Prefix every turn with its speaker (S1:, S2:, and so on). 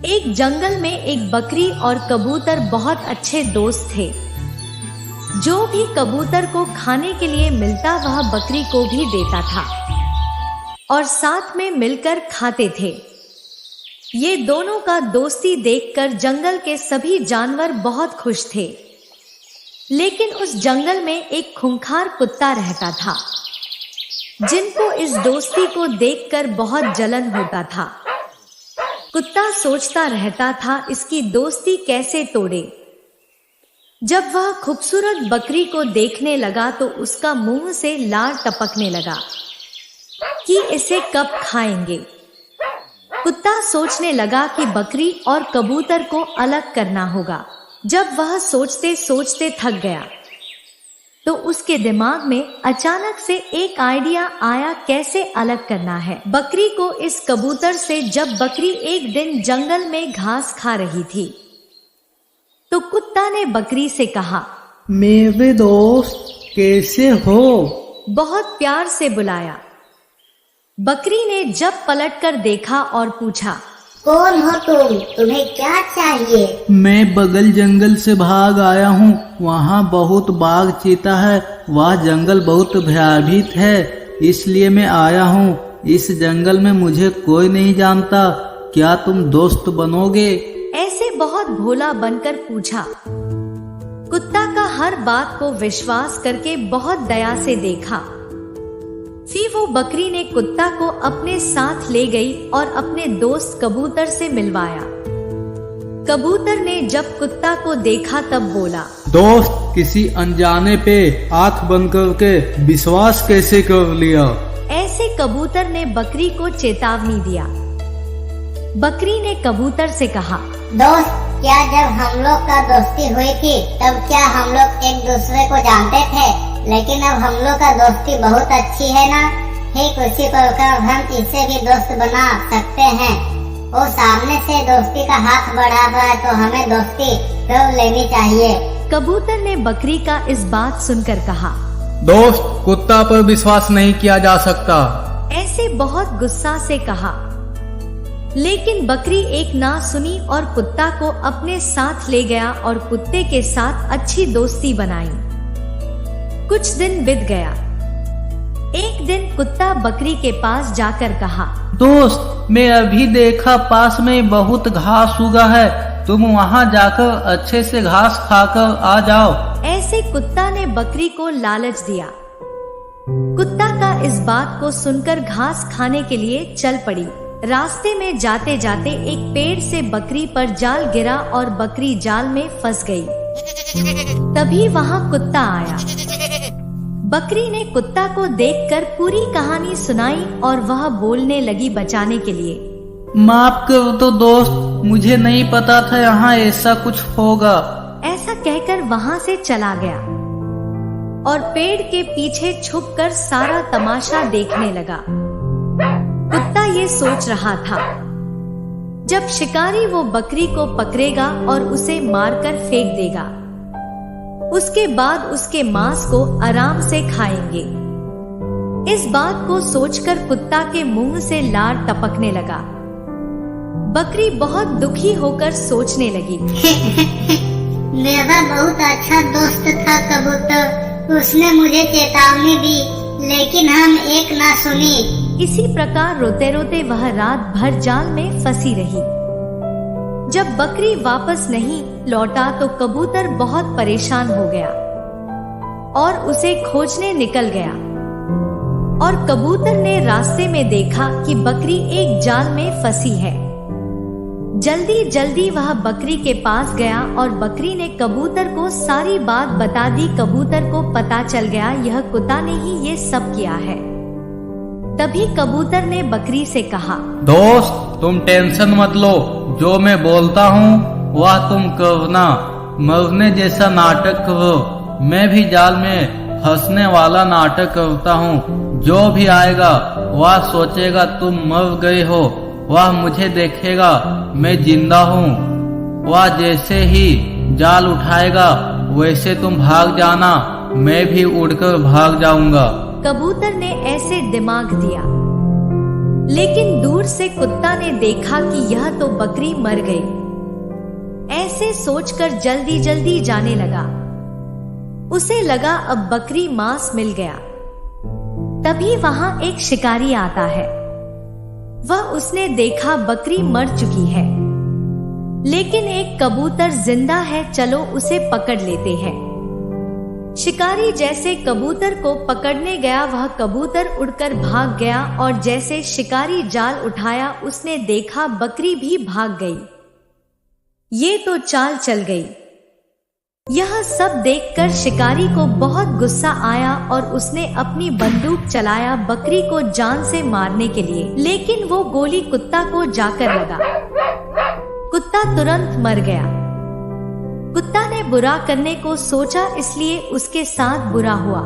S1: एक जंगल में एक बकरी और कबूतर बहुत अच्छे दोस्त थे। जो भी कबूतर को खाने के लिए मिलता वह बकरी को भी देता था और साथ में मिलकर खाते थे। ये दोनों का दोस्ती देखकर जंगल के सभी जानवर बहुत खुश थे। लेकिन उस जंगल में एक खूंखार कुत्ता रहता था, जिनको इस दोस्ती को देखकर बहुत जलन होता था। कुत्ता सोचता रहता था इसकी दोस्ती कैसे तोड़े। जब वह खूबसूरत बकरी को देखने लगा तो उसका मुंह से लार टपकने लगा कि इसे कब खाएंगे। कुत्ता सोचने लगा कि बकरी और कबूतर को अलग करना होगा। जब वह सोचते सोचते थक गया तो उसके दिमाग में अचानक से एक आइडिया आया कैसे अलग करना है बकरी को इस कबूतर से। जब बकरी एक दिन जंगल में घास खा रही थी तो कुत्ता ने बकरी से कहा,
S2: मेरे दोस्त कैसे हो?
S1: बहुत प्यार से बुलाया। बकरी ने जब पलटकर देखा और पूछा,
S3: कौन हो तुम? तुम्हें क्या चाहिए?
S2: मैं बगल जंगल से भाग आया हूँ। वहाँ बहुत बाघ चीता है। वह जंगल बहुत भयाभीत है, इसलिए मैं आया हूँ। इस जंगल में मुझे कोई नहीं जानता। क्या तुम दोस्त बनोगे?
S1: ऐसे बहुत भोला बनकर पूछा। कुत्ता का हर बात को विश्वास करके बहुत दया से देखा। फिर वो बकरी ने कुत्ता को अपने साथ ले गई और अपने दोस्त कबूतर से मिलवाया। कबूतर ने जब कुत्ता को देखा तब बोला,
S2: दोस्त, किसी अनजाने पे आंख बंद करके विश्वास कैसे कर लिया?
S1: ऐसे कबूतर ने बकरी को चेतावनी दिया। बकरी ने कबूतर से कहा,
S3: दोस्त, क्या जब हम लोग का दोस्ती हुई थी तब क्या हम लोग एक दूसरे को जानते थे? लेकिन अब हम लोग का दोस्ती बहुत अच्छी है ना। ठीक उसी प्रकार हम इसे भी दोस्त बना सकते हैं। वो सामने से दोस्ती का हाथ बढ़ा रहा है तो हमें दोस्ती कर लेनी चाहिए।
S1: कबूतर ने बकरी का इस बात सुनकर कहा,
S2: दोस्त, कुत्ता पर विश्वास नहीं किया जा सकता।
S1: ऐसे बहुत गुस्सा से कहा। लेकिन बकरी एक ना सुनी और कुत्ता को अपने साथ ले गया और कुत्ते के साथ अच्छी दोस्ती बनाई। कुछ दिन बीत गया। एक दिन कुत्ता बकरी के पास जाकर कहा,
S2: दोस्त, मैं अभी देखा पास में बहुत घास उगा है। तुम वहाँ जाकर अच्छे से घास खाकर आ जाओ।
S1: ऐसे कुत्ता ने बकरी को लालच दिया। कुत्ता का इस बात को सुनकर घास खाने के लिए चल पड़ी। रास्ते में जाते जाते एक पेड़ से बकरी पर जाल गिरा और बकरी जाल में फंस गई। तभी वहाँ कुत्ता आया। बकरी ने कुत्ता को देखकर पूरी कहानी सुनाई और वह बोलने लगी बचाने के लिए,
S2: माफ कर दो दोस्त, मुझे नहीं पता था यहाँ ऐसा कुछ होगा।
S1: ऐसा कहकर वहाँ से चला गया और पेड़ के पीछे छुपकर सारा तमाशा देखने लगा। कुत्ता ये सोच रहा था, जब शिकारी वो बकरी को पकड़ेगा और उसे मारकर फेंक देगा, उसके बाद उसके मांस को आराम से खाएंगे। इस बात को सोचकर कुत्ता के मुंह से लार टपकने लगा। बकरी बहुत दुखी होकर सोचने लगी,
S3: मेरा बहुत अच्छा दोस्त था कबूतर। उसने मुझे चेतावनी दी लेकिन हम एक ना सुनी।
S1: इसी प्रकार रोते रोते वह रात भर जाल में फंसी रही। जब बकरी वापस नहीं लौटा तो कबूतर बहुत परेशान हो गया और उसे खोजने निकल गया। और कबूतर ने रास्ते में देखा कि बकरी एक जाल में फंसी है। जल्दी जल्दी वह बकरी के पास गया और बकरी ने कबूतर को सारी बात बता दी। कबूतर को पता चल गया यह कुत्ता ने ही ये सब किया है। तभी कबूतर ने बकरी से कहा,
S2: दोस्त, तुम टेंशन मत लो। जो मैं बोलता हूँ वह तुम करना। मरने जैसा नाटक करो। मैं भी जाल में फंसने वाला नाटक करता हूँ। जो भी आएगा वह सोचेगा तुम मर गए हो। वह मुझे देखेगा मैं जिंदा हूँ। वह जैसे ही जाल उठाएगा वैसे तुम भाग जाना। मैं भी उड़कर भाग जाऊंगा।
S1: कबूतर ने ऐसे दिमाग दिया। लेकिन दूर से कुत्ता ने देखा कि यह तो बकरी मर गई। ऐसे सोचकर जल्दी जल्दी जाने लगा। उसे लगा अब बकरी मांस मिल गया। तभी वहां एक शिकारी आता है। वह उसने देखा बकरी मर चुकी है, लेकिन एक कबूतर जिंदा है, चलो उसे पकड़ लेते हैं। शिकारी जैसे कबूतर को पकड़ने गया, वह कबूतर उड़कर भाग गया और जैसे शिकारी जाल उठाया उसने देखा बकरी भी भाग गई। ये तो चाल चल गई। यह सब देखकर शिकारी को बहुत गुस्सा आया और उसने अपनी बंदूक चलाया बकरी को जान से मारने के लिए, लेकिन वो गोली कुत्ता को जाकर लगा। कुत्ता तुरंत मर गया। कुत्ता ने बुरा करने को सोचा, इसलिए उसके साथ बुरा हुआ।